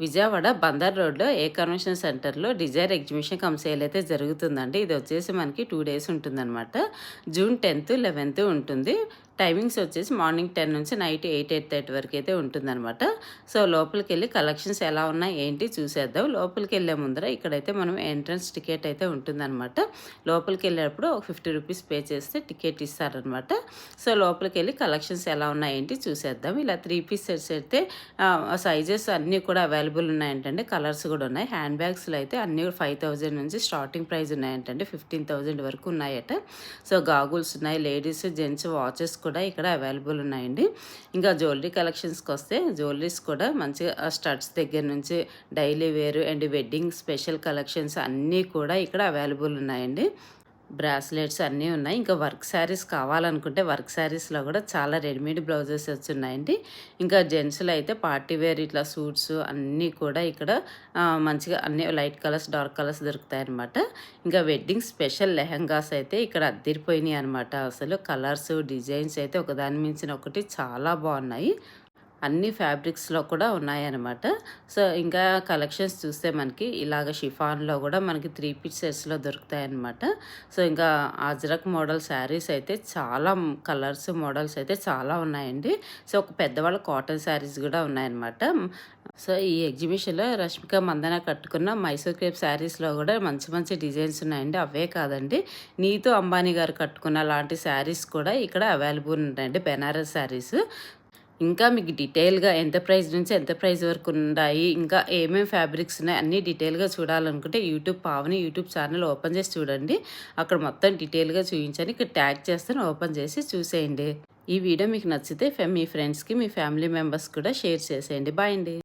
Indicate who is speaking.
Speaker 1: విజయవాడ బందర్ రోడ్లో ఏ కన్వెన్షన్ సెంటర్లో Dzire exhibition come sale అయితే జరుగుతుందండి. ఇది వచ్చేసి మనకి 2 డేస్ ఉంటుందన్నమాట. జూన్ 10th, 11th ఉంటుంది. టైమింగ్స్ వచ్చేసి మార్నింగ్ 10 నుంచి నైట్ 8, 8:30 వరకు అయితే ఉంటుందన్నమాట. సో లోపలికి వెళ్ళి కలెక్షన్స్ ఎలా ఉన్నాయి ఏంటి చూసేద్దాం. లోపలికి వెళ్ళే ముందర ఇక్కడైతే మనం ఎంట్రన్స్ టికెట్ అయితే ఉంటుందన్నమాట. లోపలికి వెళ్ళేటప్పుడు ఒక 50 రూపీస్ పే చేస్తే టికెట్ ఇస్తారనమాట. సో లోపలికి వెళ్ళి కలెక్షన్స్ ఎలా ఉన్నాయి ఏంటి చూసేద్దాం. ఇలా 3 పీస్ సెట్స్ అయితే సైజెస్ అన్నీ కూడా అవైలబుల్ ఉన్నాయంటండి. కలర్స్ కూడా ఉన్నాయి. హ్యాండ్ బ్యాగ్స్లో అయితే అన్నీ 5,000 నుంచి స్టార్టింగ్ ప్రైస్ ఉన్నాయంటండి. 15,000 వరకు ఉన్నాయట. సో గాగుల్స్ ఉన్నాయి. లేడీస్ జెంట్స్ వాచెస్ కూడా ఇక్కడ అవైలబుల్ ఉన్నాయండి. ఇంకా జ్యువెలరీ కలెక్షన్స్కి వస్తే జ్యువెలరీస్ కూడా మంచిగా స్టడ్స్ దగ్గర నుంచి daily wear and wedding special collections అన్నీ కూడా ఇక్కడ అవైలబుల్ ఉన్నాయండి. బ్రాస్లెట్స్ అన్నీ ఉన్నాయి. ఇంకా వర్క్ శారీస్ కావాలనుకుంటే వర్క్ శారీస్లో కూడా చాలా రెడీమేడ్ బ్లౌజెస్ వచ్చున్నాయండి. ఇంకా జెంట్స్లో అయితే పార్టీ వేర్ ఇట్లా సూట్స్ అన్నీ కూడా ఇక్కడ మంచిగా అన్ని లైట్ కలర్స్ డార్క్ కలర్స్ దొరుకుతాయి అనమాట. ఇంకా వెడ్డింగ్ స్పెషల్ లెహంగాస్ అయితే ఇక్కడ అద్దరిపోయినాయి అనమాట. అసలు కలర్స్ డిజైన్స్ అయితే ఒకదాని మించిన ఒకటి చాలా బాగున్నాయి. అన్ని ఫ్యాబ్రిక్స్లో కూడా ఉన్నాయన్నమాట. సో ఇంకా కలెక్షన్స్ చూస్తే మనకి ఇలాగ షిఫాన్లో కూడా మనకి 3 పీస్ సెట్స్లో దొరుకుతాయన్నమాట. సో ఇంకా అజ్రక్ మోడల్ శారీస్ అయితే చాలా కలర్స్ మోడల్స్ అయితే చాలా ఉన్నాయండి. సో ఒక పెద్దవాళ్ళ కాటన్ శారీస్ కూడా ఉన్నాయన్నమాట. సో ఈ ఎగ్జిబిషన్లో రష్మిక మందన కట్టుకున్న మైసూర్ క్రేప్ శారీస్లో కూడా మంచి మంచి డిజైన్స్ ఉన్నాయండి. అవే కాదండి, నీతు అంబానీ గారు కట్టుకున్న లాంటి శారీస్ కూడా ఇక్కడ అవైలబుల్ ఉంటాయండి. బెనారస్ శారీస్ ఇంకా మీకు డీటెయిల్గా ఎంత ప్రైస్ నుంచి ఎంత ప్రైస్ వరకు ఉన్నాయి, ఇంకా ఏమేమి ఫ్యాబ్రిక్స్ ఉన్నాయి అన్నీ డీటెయిల్గా చూడాలనుకుంటే పావని యూట్యూబ్ ఛానల్ ఓపెన్ చేసి చూడండి. అక్కడ మొత్తం డీటెయిల్గా చూపించండి. ఇక్కడ ట్యాగ్ చేస్తాను, ఓపెన్ చేసి చూసేయండి. ఈ వీడియో మీకు నచ్చితే మీ ఫ్రెండ్స్కి మీ ఫ్యామిలీ మెంబర్స్ కూడా షేర్ చేసేయండి. బాయ్ అండి.